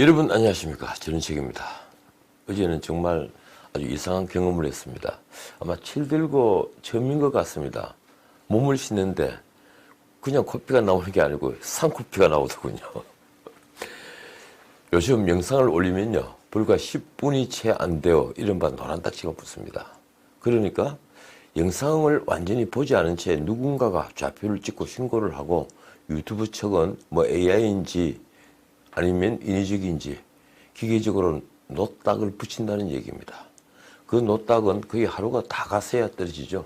여러분 안녕하십니까. 저는 책입니다. 어제는 정말 아주 이상한 경험을 했습니다. 아마 칠 들고 처음인 것 같습니다. 몸을 씻는데 그냥 코피가 나오는 게 아니고 쌍코피가 나오더군요. 요즘 영상을 올리면요 불과 10분이 채 안 되어 이른바 노란 딱지가 붙습니다. 그러니까 영상을 완전히 보지 않은 채 누군가가 좌표를 찍고 신고를 하고 유튜브 측은 뭐 AI인지 아니면 인위적인지 기계적으로 노딱을 붙인다는 얘기입니다. 그 노딱은 거의 하루가 다 갔어야 떨어지죠.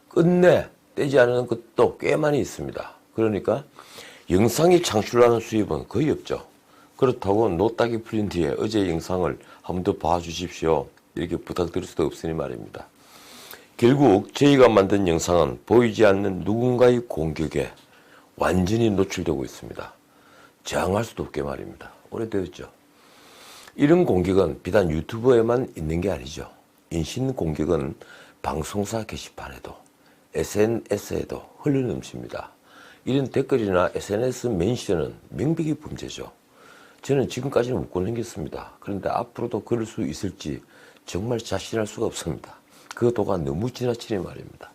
끝내 떼지 않은 것도 꽤 많이 있습니다. 그러니까 영상이 창출하는 수입은 거의 없죠. 그렇다고 노딱이 풀린 뒤에 어제 영상을 한 번 더 봐주십시오 이렇게 부탁드릴 수도 없으니 말입니다. 결국 저희가 만든 영상은 보이지 않는 누군가의 공격에 완전히 노출되고 있습니다. 저항할 수도 없게 말입니다. 오래되었죠. 이런 공격은 비단 유튜브에만 있는 게 아니죠. 인신 공격은 방송사 게시판에도 SNS에도 흘러넘칩니다. 이런 댓글이나 SNS 멘션은 명백히 범죄죠. 저는 지금까지는 웃고 넘겼습니다. 그런데 앞으로도 그럴 수 있을지 정말 자신할 수가 없습니다. 그 도가 너무 지나치니 말입니다.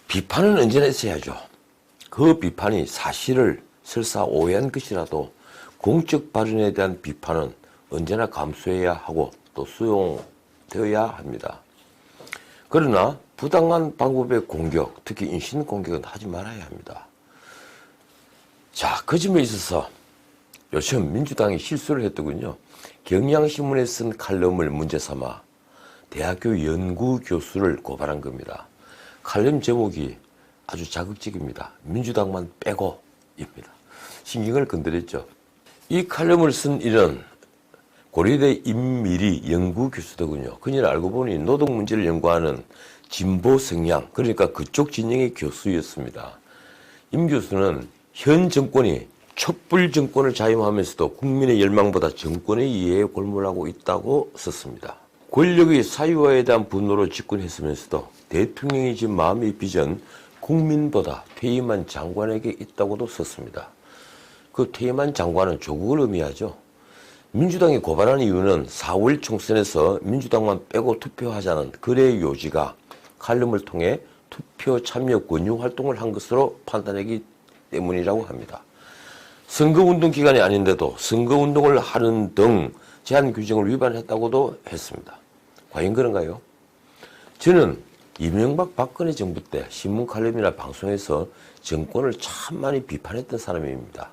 비판은 언제나 있어야죠. 그 비판이 사실을 설사 오해한 것이라도 공적 발언에 대한 비판은 언제나 감수해야 하고 또 수용되어야 합니다. 그러나 부당한 방법의 공격, 특히 인신 공격은 하지 말아야 합니다. 자, 그 점에 있어서 요즘 민주당이 실수를 했더군요. 경향신문에 쓴 칼럼을 문제 삼아 대학교 연구 교수를 고발한 겁니다. 칼럼 제목이 아주 자극적입니다. 민주당만 빼고입니다. 신경을 건드렸죠. 이 칼럼을 쓴 이는 고려대 임미리 연구 교수더군요. 그녀를 알고 보니 노동 문제를 연구하는 진보 성향, 그러니까 그쪽 진영의 교수였습니다. 임 교수는 현 정권이 촛불 정권을 자임하면서도 국민의 열망보다 정권의 이해에 골몰하고 있다고 썼습니다. 권력의 사유화에 대한 분노로 집권했으면서도 대통령이 지금 마음의 비전 국민보다 퇴임한 장관에게 있다고도 썼습니다. 그 퇴임한 장관은 조국을 의미하죠. 민주당이 고발한 이유는 4월 총선에서 민주당만 빼고 투표하자는 거래의 요지가 칼럼을 통해 투표 참여 권유 활동을 한 것으로 판단하기 때문이라고 합니다. 선거운동 기간이 아닌데도 선거운동을 하는 등 제한 규정을 위반했다고도 했습니다. 과연 그런가요? 저는 이명박 박근혜 정부 때 신문 칼럼이나 방송에서 정권을 참 많이 비판했던 사람입니다.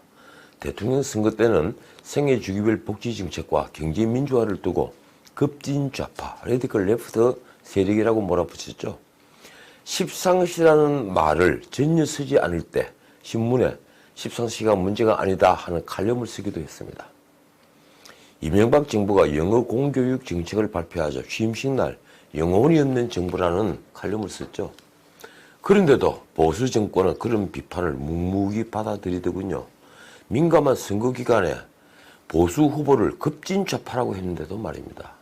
대통령 선거 때는 생애주기별 복지정책과 경제민주화를 두고 급진 좌파, 레디컬 레프트 세력이라고 몰아붙였죠. 십상시라는 말을 전혀 쓰지 않을 때 신문에 십상시가 문제가 아니다 하는 칼럼을 쓰기도 했습니다. 이명박 정부가 영어 공교육 정책을 발표하자 취임식 날 영혼이 없는 정부라는 칼럼을 썼죠. 그런데도 보수 정권은 그런 비판을 묵묵히 받아들이더군요. 민감한 선거 기간에 보수 후보를 급진 좌파라고 했는데도 말입니다.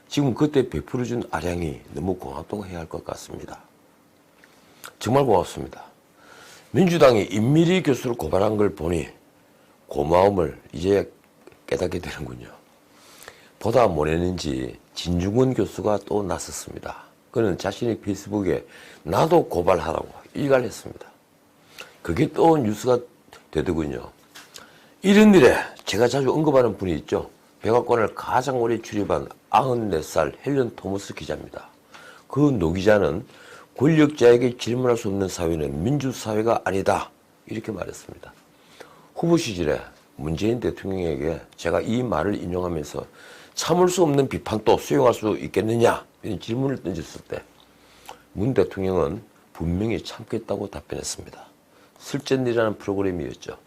지금 그때 베풀어준 아량이 너무 고맙다고 해야 할 것 같습니다. 정말 고맙습니다. 민주당이 임미리 교수를 고발한 걸 보니 고마움을 이제 깨닫게 되는군요. 보다 못했는지 진중권 교수가 또 나섰습니다. 그는 자신의 페이스북에 나도 고발하라고 일갈했습니다. 그게 또 뉴스가 되더군요. 이런 일에 제가 자주 언급하는 분이 있죠. 백악관을 가장 오래 출입한 94살 헬렌 토머스 기자입니다. 그 노 기자는 권력자에게 질문할 수 없는 사회는 민주사회가 아니다 이렇게 말했습니다. 후보 시절에 문재인 대통령에게 제가 이 말을 인용하면서 참을 수 없는 비판도 수용할 수 있겠느냐 이런 질문을 던졌을 때 문 대통령은 분명히 참겠다고 답변했습니다. 슬전이라는 프로그램이었죠.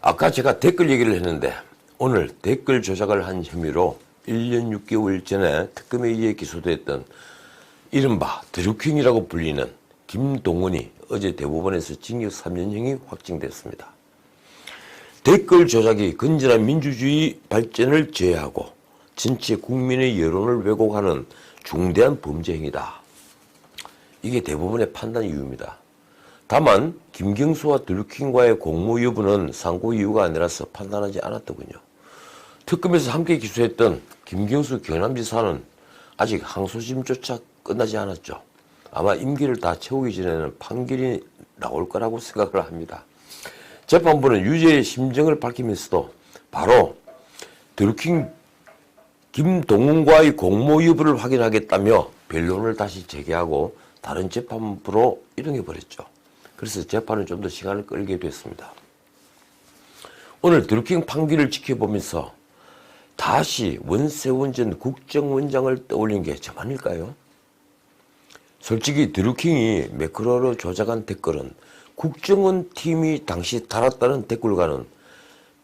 아까 제가 댓글 얘기를 했는데 오늘 댓글 조작을 한 혐의로 1년 6개월 전에 특검에 의해 기소됐던 이른바 드루킹이라고 불리는 김동원이 어제 대법원에서 징역 3년형이 확정됐습니다. 댓글 조작이 건전한 민주주의 발전을 제외하고 전체 국민의 여론을 왜곡하는 중대한 범죄 행위다. 이게 대법원의 판단 이유입니다. 다만 김경수와 드루킹과의 공모 여부는 상고 이유가 아니라서 판단하지 않았더군요. 특검에서 함께 기소했던 김경수 경남지사는 아직 항소심조차 끝나지 않았죠. 아마 임기를 다 채우기 전에는 판결이 나올 거라고 생각을 합니다. 재판부는 유죄의 심정을 밝히면서도 바로 드루킹 김동훈과의 공모 여부를 확인하겠다며 변론을 다시 재개하고 다른 재판부로 이동해버렸죠. 그래서 재판은 좀 더 시간을 끌게 됐습니다. 오늘 드루킹 판결을 지켜보면서 다시 원세훈 전 국정원장을 떠올린 게 저만일까요? 솔직히 드루킹이 매크로로 조작한 댓글은 국정원 팀이 당시 달았다는 댓글과는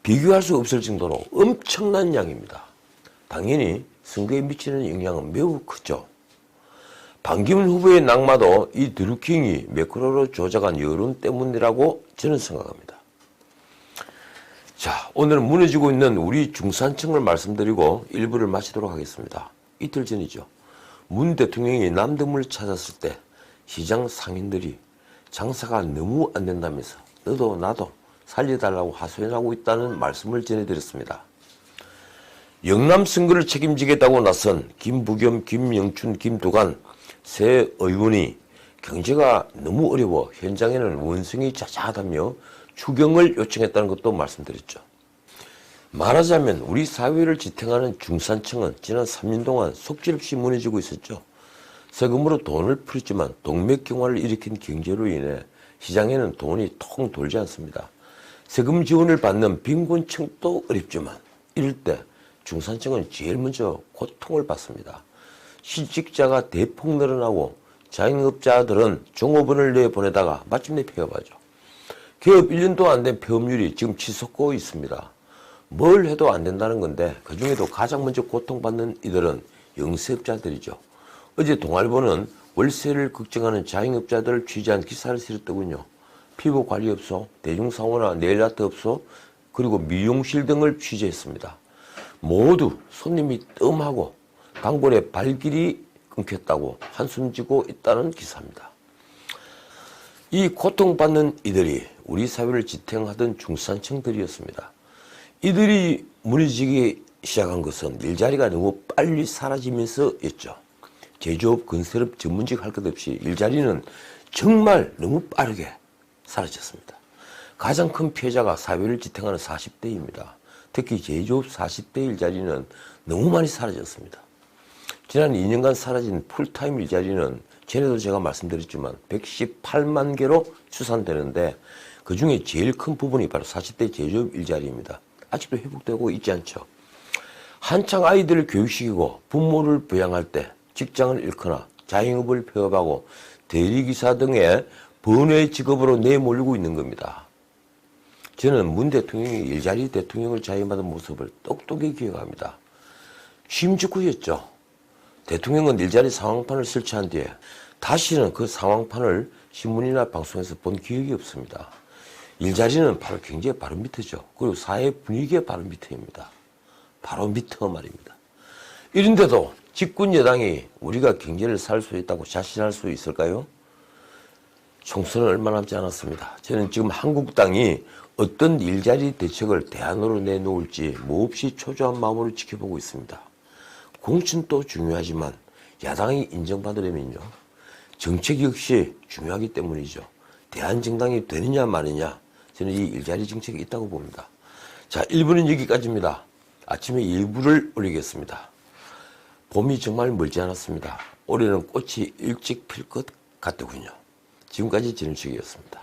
비교할 수 없을 정도로 엄청난 양입니다. 당연히 선거에 미치는 영향은 매우 크죠. 반기문 후보의 낙마도 이 드루킹이 매크로로 조작한 여론 때문이라고 저는 생각합니다. 자, 오늘은 무너지고 있는 우리 중산층을 말씀드리고 일부를 마치도록 하겠습니다. 이틀 전이죠. 문 대통령이 남대문을 찾았을 때 시장 상인들이 장사가 너무 안 된다면서 너도 나도 살려달라고 하소연하고 있다는 말씀을 전해드렸습니다. 영남 선거를 책임지겠다고 나선 김부겸, 김영춘, 김두관 세 의원이 경제가 너무 어려워 현장에는 원성이 자자하다며 추경을 요청했다는 것도 말씀드렸죠. 말하자면 우리 사회를 지탱하는 중산층은 지난 3년 동안 속절없이 무너지고 있었죠. 세금으로 돈을 풀었지만 동맥경화를 일으킨 경제로 인해 시장에는 돈이 통 돌지 않습니다. 세금 지원을 받는 빈곤층도 어렵지만 이럴 때 중산층은 제일 먼저 고통을 받습니다. 실직자가 대폭 늘어나고 자영업자들은 종업원을 내보내다가 마침내 폐업하죠. 개업 1년도 안 된 폐업률이 지금 치솟고 있습니다. 뭘 해도 안 된다는 건데 그중에도 가장 먼저 고통받는 이들은 영세업자들이죠. 어제 동아일보는 월세를 걱정하는 자영업자들을 취재한 기사를 실었더군요. 피부관리업소, 대중상호나 네일아트업소, 그리고 미용실 등을 취재했습니다. 모두 손님이 뜸하고 단골의 발길이 끊겼다고 한숨 지고 있다는 기사입니다. 이 고통받는 이들이 우리 사회를 지탱하던 중산층들이었습니다. 이들이 무너지기 시작한 것은 일자리가 너무 빨리 사라지면서였죠. 제조업, 건설업, 전문직 할 것 없이 일자리는 정말 너무 빠르게 사라졌습니다. 가장 큰 피해자가 사회를 지탱하는 40대입니다. 특히 제조업 40대 일자리는 너무 많이 사라졌습니다. 지난 2년간 사라진 풀타임 일자리는 전에도 제가 말씀드렸지만 118만 개로 추산되는데 그중에 제일 큰 부분이 바로 40대 제조업 일자리입니다. 아직도 회복되고 있지 않죠. 한창 아이들을 교육시키고 부모를 부양할 때 직장을 잃거나 자영업을 폐업하고 대리기사 등의 번외 직업으로 내몰리고 있는 겁니다. 저는 문 대통령이 일자리 대통령을 자임하던 모습을 똑똑히 기억합니다. 취임 직후였죠. 대통령은 일자리 상황판을 설치한 뒤에 다시는 그 상황판을 신문이나 방송에서 본 기억이 없습니다. 일자리는 바로 경제의 바로 밑에죠. 그리고 사회 분위기의 바로 밑에입니다. 바로 밑에 말입니다. 이런데도 집권 여당이 우리가 경제를 살 수 있다고 자신할 수 있을까요? 총선은 얼마 남지 않았습니다. 저는 지금 한국당이 어떤 일자리 대책을 대안으로 내놓을지 몹시 초조한 마음으로 지켜보고 있습니다. 공천도 중요하지만 야당이 인정받으려면요. 정책 역시 중요하기 때문이죠. 대한정당이 되느냐 마느냐 저는 이 일자리 정책이 있다고 봅니다. 자, 1부는 여기까지입니다. 아침에 2부를 올리겠습니다. 봄이 정말 멀지 않았습니다. 올해는 꽃이 일찍 필 것 같더군요. 지금까지 진우식이었습니다.